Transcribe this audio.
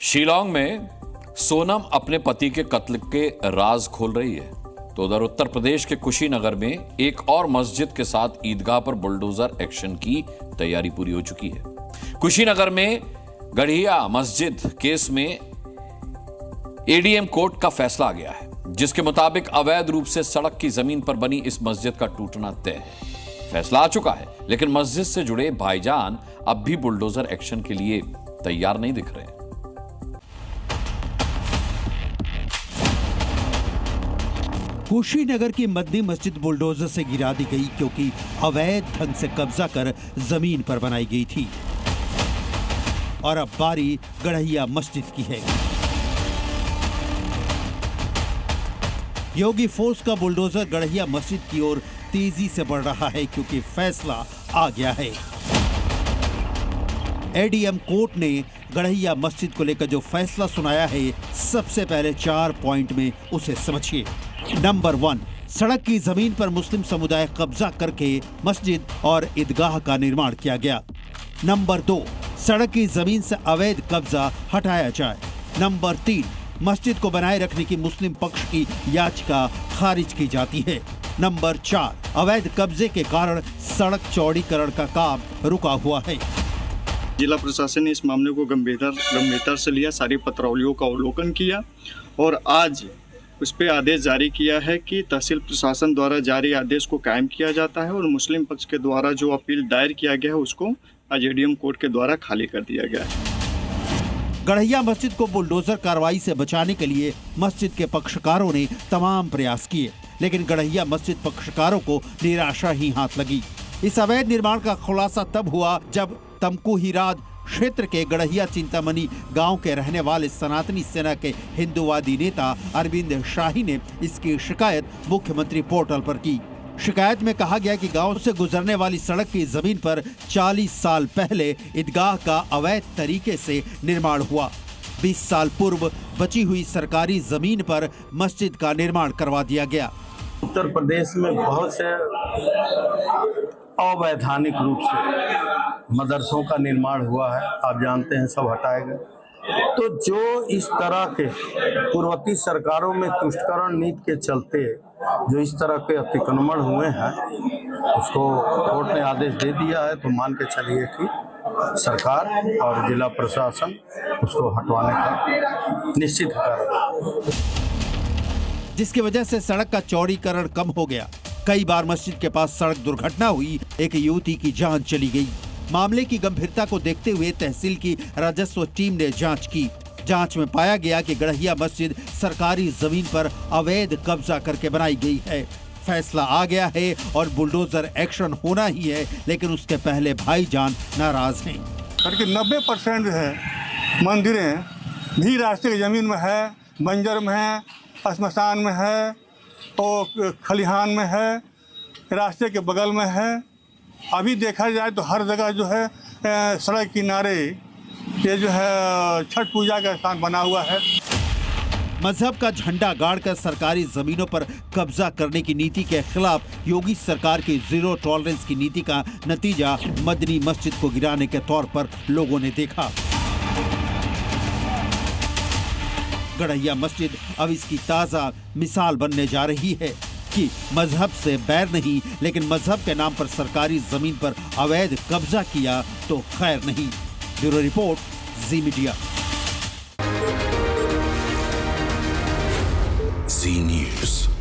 शिलांग में सोनम अपने पति के कत्ल के राज खोल रही है तो उधर उत्तर प्रदेश के कुशीनगर में एक और मस्जिद के साथ ईदगाह पर बुलडोजर एक्शन की तैयारी पूरी हो चुकी है। कुशीनगर में गढ़िया मस्जिद केस में एडीएम कोर्ट का फैसला आ गया है, जिसके मुताबिक अवैध रूप से सड़क की जमीन पर बनी इस मस्जिद का टूटना तय है। फैसला आ चुका है, लेकिन मस्जिद से जुड़े भाईजान अब भी बुलडोजर एक्शन के लिए तैयार नहीं दिख रहे। कुशीनगर की मदनी मस्जिद बुलडोजर से गिरा दी गई क्योंकि अवैध ढंग से कब्जा कर जमीन पर बनाई गई थी और अब बारी गढ़िया मस्जिद की है। योगी फोर्स का बुलडोजर गढ़िया मस्जिद की ओर तेजी से बढ़ रहा है क्योंकि फैसला आ गया है। एडीएम कोर्ट ने गढ़िया मस्जिद को लेकर जो फैसला सुनाया है, सबसे पहले 4 पॉइंट में उसे समझिए। नंबर 1, सड़क की जमीन पर मुस्लिम समुदाय कब्जा करके मस्जिद और ईदगाह का निर्माण किया गया। नंबर 2, सड़क की जमीन से अवैध कब्जा हटाया जाए। नंबर 3, मस्जिद को बनाए रखने की मुस्लिम पक्ष की याचिका खारिज की जाती है। नंबर 4, अवैध कब्जे के कारण सड़क चौड़ीकरण का काम रुका हुआ है। जिला प्रशासन ने इस मामले को गंभीरता से लिया, सारी पत्रावलियों का अवलोकन किया और आज उस पर आदेश जारी किया है कि तहसील प्रशासन द्वारा जारी आदेश को कायम किया जाता है और मुस्लिम पक्ष के द्वारा जो अपील दायर किया गया है उसको आज एडीएम कोर्ट के द्वारा खाली कर दिया गया है। गढ़िया मस्जिद को बुलडोजर कार्रवाई से बचाने के लिए मस्जिद के पक्षकारों ने तमाम प्रयास किए, लेकिन गढ़िया मस्जिद पक्षकारों को निराशा ही हाथ लगी। इस अवैध निर्माण का खुलासा तब हुआ जब तमकू हीराद क्षेत्र के गढ़िया चिंतामणि गांव के रहने वाले सनातनी सेना के हिंदूवादी नेता अरविंद शाही ने इसकी शिकायत मुख्यमंत्री पोर्टल पर की। शिकायत में कहा गया कि गांव से गुजरने वाली सड़क की जमीन पर 40 साल पहले ईदगाह का अवैध तरीके से निर्माण हुआ। 20 साल पूर्व बची हुई सरकारी जमीन पर मस्जिद का निर्माण करवा दिया गया। उत्तर प्रदेश में बहुत से अवैधानिक रूप से मदरसों का निर्माण हुआ है, आप जानते हैं, सब हटाए गए। तो जो इस तरह के पूर्ववर्ती सरकारों में तुष्टिकरण नीति के चलते जो इस तरह के अतिक्रमण हुए हैं, उसको कोर्ट ने आदेश दे दिया है। तो मान के चलिए कि सरकार और जिला प्रशासन उसको हटवाने का निश्चित कर, जिसकी वजह से सड़क का चौड़ीकरण कम हो गया। कई बार मस्जिद के पास सड़क दुर्घटना हुई, एक युवती की जान चली गई। मामले की गंभीरता को देखते हुए तहसील की राजस्व टीम ने जांच की। जांच में पाया गया कि गढ़िया मस्जिद सरकारी जमीन पर अवैध कब्जा करके बनाई गई है। फैसला आ गया है और बुलडोजर एक्शन होना ही है, लेकिन उसके पहले भाईजान नाराज हैं। करके 90% है मंदिरें भी रास्ते की जमीन में है, बंजर में है, श्मशान में है, तो खलिहान में है, रास्ते के बगल में है। अभी देखा जाए तो हर जगह जो है सड़क किनारे ये जो है छठ पूजा का स्थान बना हुआ है। मजहब का झंडा गाड़कर सरकारी जमीनों पर कब्जा करने की नीति के खिलाफ योगी सरकार की जीरो टॉलरेंस की नीति का नतीजा मदनी मस्जिद को गिराने के तौर पर लोगों ने देखा। गढ़िया मस्जिद अब इसकी ताजा मिसाल बनने जा रही है कि मजहब से बैर नहीं, लेकिन मजहब के नाम पर सरकारी जमीन पर अवैध कब्जा किया तो खैर नहीं। ब्यूरो रिपोर्ट, जी मीडिया। जी न्यूज़।